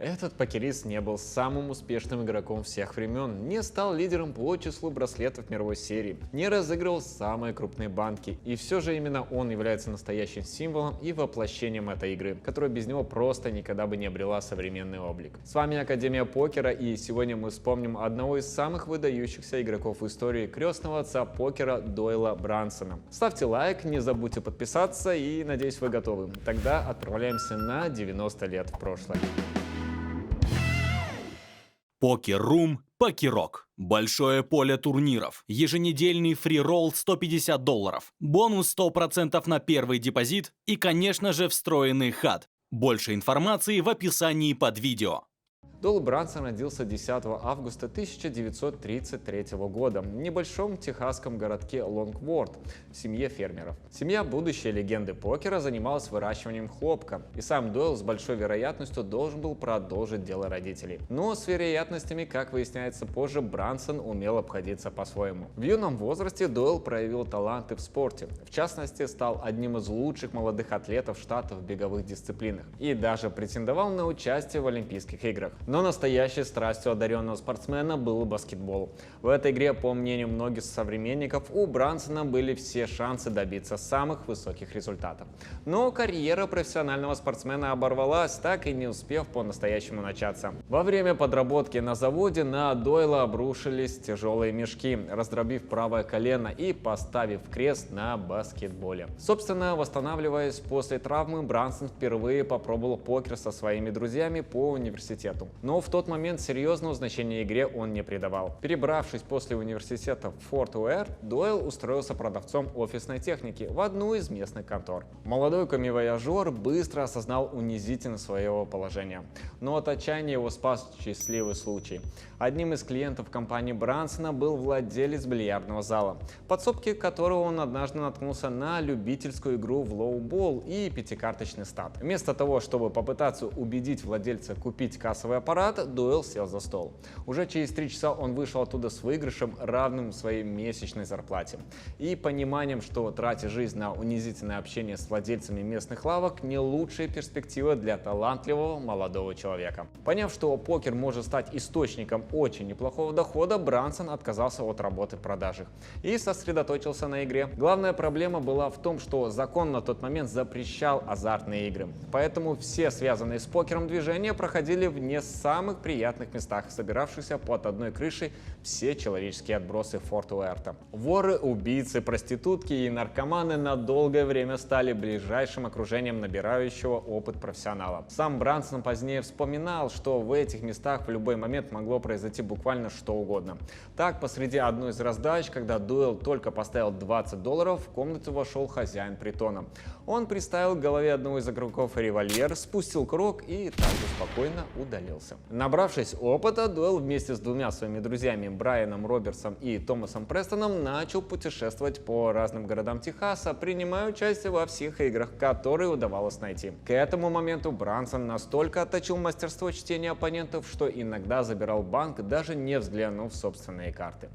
Этот покерист не был самым успешным игроком всех времен, не стал лидером по числу браслетов мировой серии, не разыгрывал самые крупные банки, и все же именно он является настоящим символом и воплощением этой игры, которая без него просто никогда бы не обрела современный облик. С вами Академия Покера, и сегодня мы вспомним одного из самых выдающихся игроков в истории, крестного отца покера Дойла Брансона. Ставьте лайк, не забудьте подписаться, и надеюсь, вы готовы. Тогда отправляемся на 90 лет в прошлое. Покер-рум, покерок. Большое поле турниров. Еженедельный фри-ролл $150. Бонус 100% на первый депозит и, конечно же, встроенный хат. Больше информации в описании под видео. Дойл Брансон родился 10 августа 1933 года в небольшом техасском городке Лонгворд в семье фермеров. Семья будущей легенды покера занималась выращиванием хлопка, и сам Дойл с большой вероятностью должен был продолжить дело родителей. Но с вероятностями, как выясняется позже, Брансон умел обходиться по-своему. В юном возрасте Дойл проявил таланты в спорте. В частности, стал одним из лучших молодых атлетов штата в беговых дисциплинах и даже претендовал на участие в Олимпийских играх. Но настоящей страстью одаренного спортсмена был баскетбол. В этой игре, по мнению многих современников, у Брансона были все шансы добиться самых высоких результатов. Но карьера профессионального спортсмена оборвалась, так и не успев по-настоящему начаться. Во время подработки на заводе на Дойла обрушились тяжелые мешки, раздробив правое колено и поставив крест на баскетболе. Собственно, восстанавливаясь после травмы, Брансон впервые попробовал покер со своими друзьями по университету. Но в тот момент серьезного значения игре он не придавал. Перебравшись после университета в Форт Уэрт, Дойл устроился продавцом офисной техники в одну из местных контор. Молодой коммивояжер быстро осознал унизительность своего положения. Но от отчаяния его спас счастливый случай. Одним из клиентов компании Брансона был владелец бильярдного зала, в подсобке которого он однажды наткнулся на любительскую игру в лоу-болл и пятикарточный стат. Вместо того, чтобы попытаться убедить владельца купить кассовый аппарат, Дойл сел за стол. Уже через 3 часа он вышел оттуда с выигрышем, равным своей месячной зарплате. И пониманием, что тратить жизнь на унизительное общение с владельцами местных лавок не лучшая перспектива для талантливого молодого человека. Поняв, что покер может стать источником очень неплохого дохода, Брансон отказался от работы в продажах и сосредоточился на игре. Главная проблема была в том, что закон на тот момент запрещал азартные игры. Поэтому все связанные с покером движения проходили в не самых приятных местах, собиравшихся под одной крышей все человеческие отбросы Форт Уэрта. Воры, убийцы, проститутки и наркоманы на долгое время стали ближайшим окружением набирающего опыт профессионала. Сам Брансон позднее вспоминал, что в этих местах в любой момент могло произойти буквально что угодно. Так, посреди одной из раздач, когда Дойл только поставил $20, в комнату вошел хозяин притона. Он приставил к голове одного из игроков револьвер, спустил курок и также спокойно удалился. Набравшись опыта, Дойл вместе с двумя своими друзьями Брайаном Робертсом и Томасом Престоном начал путешествовать по разным городам Техаса, принимая участие во всех играх, которые удавалось найти. К этому моменту Брансон настолько отточил мастерство чтения оппонентов, что иногда забирал банк, даже не взглянув в собственные карты.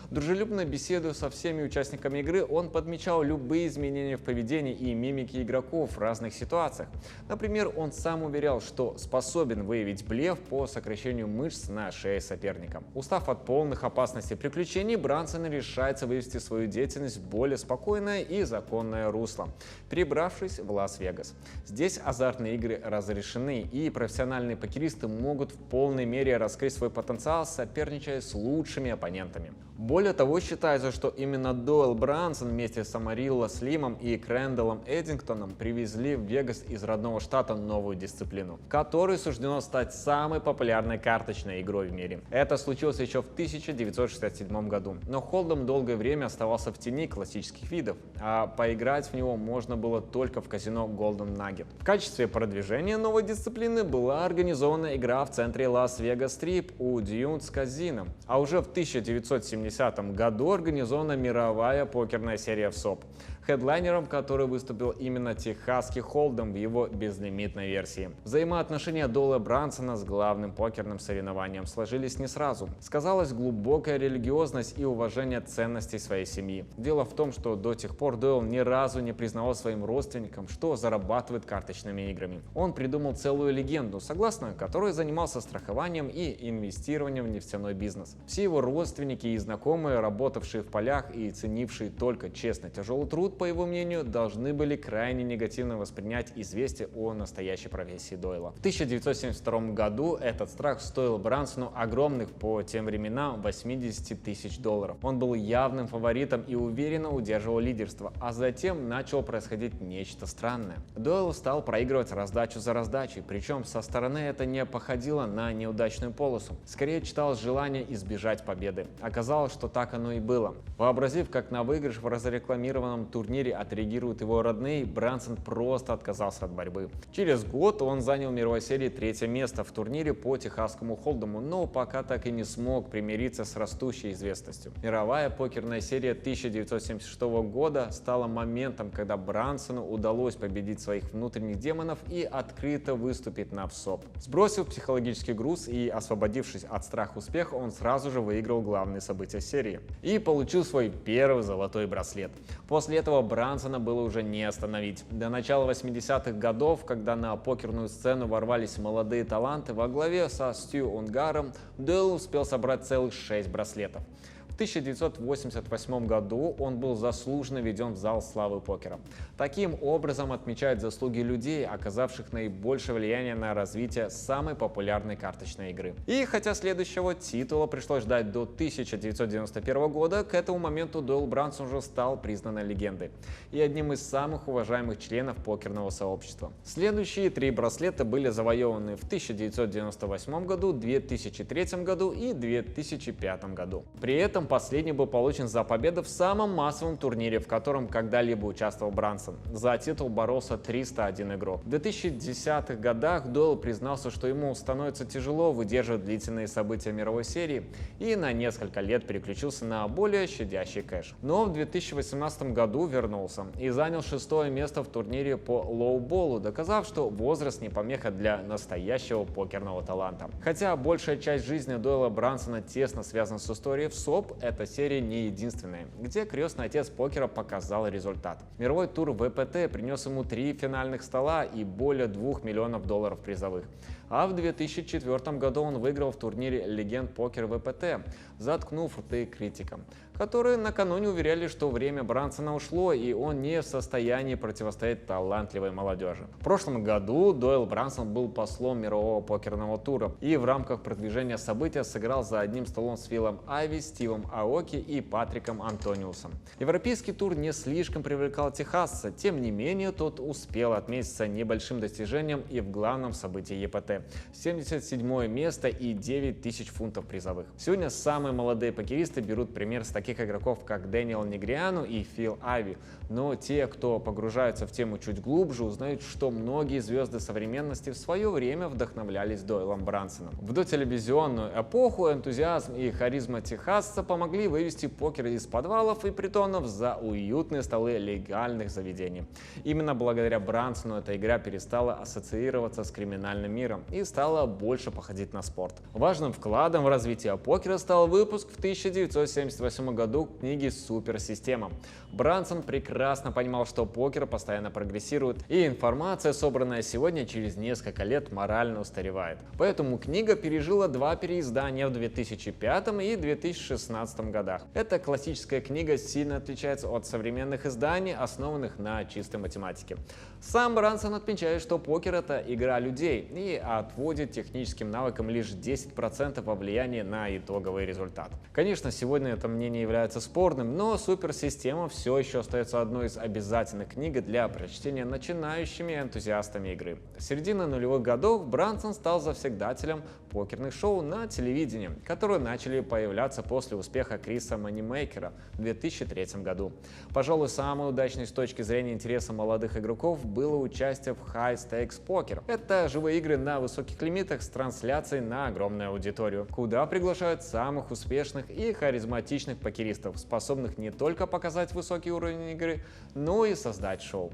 Дружелюбно беседуя со всеми участниками игры, он подмечал любые изменения в поведении и мимике игроков в разных ситуациях. Например, он сам уверял, что способен выявить блеф по сокращению мышц на шее соперника. Устав от полных опасностей и приключений, Брансон решается вывести свою деятельность в более спокойное и законное русло, перебравшись в Лас-Вегас. Здесь азартные игры разрешены, и профессиональные покеристы могут в полной мере раскрыть свой потенциал, соперничая с лучшими оппонентами. Более того, считается, что именно Дойл Брансон вместе с Амарилло Слимом и Крэндаллом Эддингтоном привезли в Вегас из родного штата новую дисциплину, в которой суждено стать самой популярной карточной игрой в мире. Это случилось еще в 1967 году, но Холдем долгое время оставался в тени классических видов, а поиграть в него можно было только в казино Golden Nugget. В качестве продвижения новой дисциплины была организована игра в центре Лас-Вегас-Стрип у Dunes Casino, а уже в 1970 году организована мировая покерная серия в СОП. Хедлайнером, который выступил именно техасский холдем в его безлимитной версии. Взаимоотношения Дойлла Брансона с главным покерным соревнованием сложились не сразу. Сказалась глубокая религиозность и уважение ценностей своей семьи. Дело в том, что до тех пор Дойл ни разу не признавал своим родственникам, что зарабатывает карточными играми. Он придумал целую легенду, согласно которой занимался страхованием и инвестированием в нефтяной бизнес. Все его родственники и знакомые, работавшие в полях и ценившие только честный тяжелый труд, по его мнению, должны были крайне негативно воспринять известие о настоящей профессии Дойла. В 1972 году этот страх стоил Брансону огромных по тем временам $80 тысяч. Он был явным фаворитом и уверенно удерживал лидерство, а затем начало происходить нечто странное. Дойл стал проигрывать раздачу за раздачей, причем со стороны это не походило на неудачную полосу, скорее читалось желание избежать победы. Оказалось, что так оно и было. Вообразив, как на выигрыш в разрекламированном турнире отреагируют его родные, Брансон просто отказался от борьбы. Через год он занял в мировой серии 3-е место в турнире по техасскому холдему, но пока так и не смог примириться с растущей известностью. Мировая покерная серия 1976 года стала моментом, когда Брансону удалось победить своих внутренних демонов и открыто выступить на ВСОП. Сбросив психологический груз и освободившись от страха успеха, он сразу же выиграл главные события серии и получил свой первый золотой браслет. После этого Брансона было уже не остановить. До начала 80-х годов, когда на покерную сцену ворвались молодые таланты во главе со Стью Унгаром, Дойл успел собрать целых 6 браслетов. В 1988 году он был заслуженно введен в зал славы покера. Таким образом отмечают заслуги людей, оказавших наибольшее влияние на развитие самой популярной карточной игры. И хотя следующего титула пришлось ждать до 1991 года, к этому моменту Дойл Брансон уже стал признанной легендой и одним из самых уважаемых членов покерного сообщества. Следующие 3 браслета были завоеваны в 1998 году, 2003 году и 2005 году. При этом последний был получен за победу в самом массовом турнире, в котором когда-либо участвовал Брансон. За титул боролся 301 игрок. В 2010-х годах Дойл признался, что ему становится тяжело выдерживать длительные события мировой серии и на несколько лет переключился на более щадящий кэш. Но в 2018 году вернулся и занял 6-е место в турнире по лоу-болу, доказав, что возраст не помеха для настоящего покерного таланта. Хотя большая часть жизни Дойла Брансона тесно связана с историей ВСОП, эта серия не единственная, где крестный отец покера показал результат. Мировой тур ВПТ принес ему 3 финальных стола и более $2 миллионов призовых. А в 2004 году он выиграл в турнире легенд покер ВПТ, заткнув рты критикам, которые накануне уверяли, что время Брансона ушло и он не в состоянии противостоять талантливой молодежи. В прошлом году Дойл Брансон был послом мирового покерного тура и в рамках продвижения события сыграл за одним столом с Филом Айви, Стивом Аоки и Патриком Антониусом. Европейский тур не слишком привлекал техасца, тем не менее тот успел отметиться небольшим достижением и в главном событии ЕПТ – 77-е место и 9 тысяч фунтов призовых. Сегодня самые молодые покеристы берут пример с таких игроков, как Дэниел Негриану и Фил Айви, но те, кто погружаются в тему чуть глубже, узнают, что многие звезды современности в свое время вдохновлялись Дойлом Брансоном. В дотелевизионную эпоху энтузиазм и харизма техасца помогли вывести покер из подвалов и притонов за уютные столы легальных заведений. Именно благодаря Брансону эта игра перестала ассоциироваться с криминальным миром и стала больше походить на спорт. Важным вкладом в развитие покера стал выпуск в 1978 году книги «Суперсистема». Брансон прекрасно понимал, что покер постоянно прогрессирует, и информация, собранная сегодня, через несколько лет морально устаревает. Поэтому книга пережила 2 переиздания в 2005 и 2016 годах. Эта классическая книга сильно отличается от современных изданий, основанных на чистой математике. Сам Брансон отмечает, что покер — это игра людей и отводит техническим навыкам лишь 10% во влиянии на итоговый результат. Конечно, сегодня это мнение является спорным, но суперсистема все еще остается одной из обязательных книг для прочтения начинающими энтузиастами игры. С середины нулевых годов Брансон стал завсегдателем покерных шоу на телевидении, которые начали появляться после успеха Криса Манимейкера в 2003 году. Пожалуй, самой удачной с точки зрения интереса молодых игроков было участие в High Stakes Poker. Это живые игры на высоких лимитах с трансляцией на огромную аудиторию, куда приглашают самых успешных и харизматичных покеристов, способных не только показать высокий уровень игры, но и создать шоу.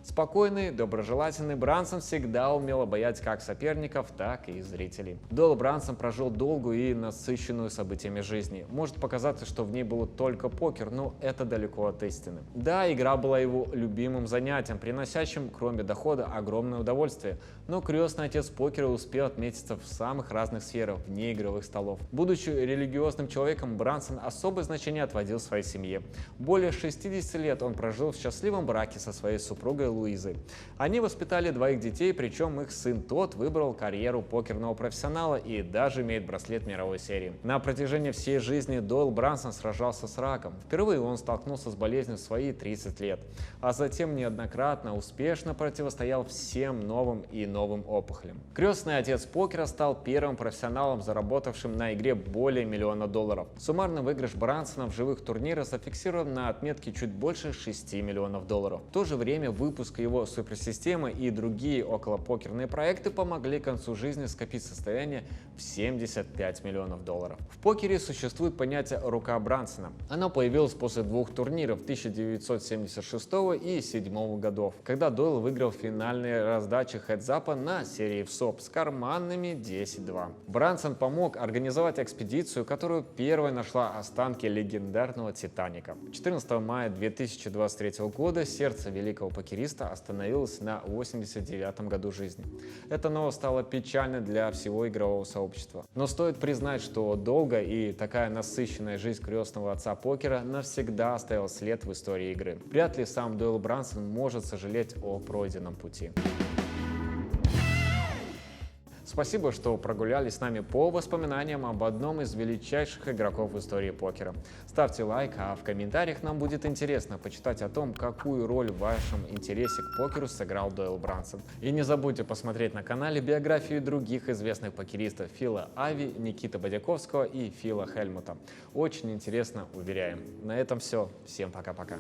Спокойный, доброжелательный Брансон всегда умел обаять как соперников, так и зрителей. Дойл Брансон прожил долгую и насыщенную событиями жизни. Может показаться, что в ней был только покер, но это далеко от истины. Да, игра была его любимым занятием, приносящим, кроме дохода, огромное удовольствие. Но крестный отец покера успел отметиться в самых разных сферах вне игровых столов. Будучи религиозным человеком, Брансон особое значение отводил своей семье. Более 60 лет он прожил в счастливом браке со своей супругой Луизой. Они воспитали двоих детей, причем их сын Тодд выбрал карьеру покерного профессионала и даже имеет браслет мировой серии. На протяжении всей жизни Дойл Брансон сражался с раком. Впервые он столкнулся с болезнью в свои 30 лет, а затем неоднократно успешно противостоял всем новым и новым опухолям. Крестный отец покера стал первым профессионалом, заработавшим на игре более $1 миллиона. Суммарный выигрыш Брансона в живых турнирах зафиксирован на отметке чуть больше $6 миллионов. В то же время выпуск его суперсистемы и другие околопокерные проекты помогли к концу жизни скопить состояние в $75 миллионов. В покере существует понятие «рука Брансона». Оно появилось после двух турниров 1976 и 1977 годов, когда Дойл выиграл финальные раздачи хедзапа на серии ВСОП с карманными 10-2. Брансон помог организовать экспедицию, которую первой нашла останки легендарного Титаника. 14 мая 2023 года сердце великого покериста остановилась на 89-м году жизни. Эта новость стала печальной для всего игрового сообщества. Но стоит признать, что долгая и такая насыщенная жизнь крестного отца покера навсегда оставила след в истории игры. Вряд ли сам Дойл Брансон может сожалеть о пройденном пути. Спасибо, что прогулялись с нами по воспоминаниям об одном из величайших игроков в истории покера. Ставьте лайк, а в комментариях нам будет интересно почитать о том, какую роль в вашем интересе к покеру сыграл Дойл Брансон. И не забудьте посмотреть на канале биографии других известных покеристов Фила Ави, Никиты Бодяковского и Фила Хельмута. Очень интересно, уверяем. На этом все. Всем пока-пока.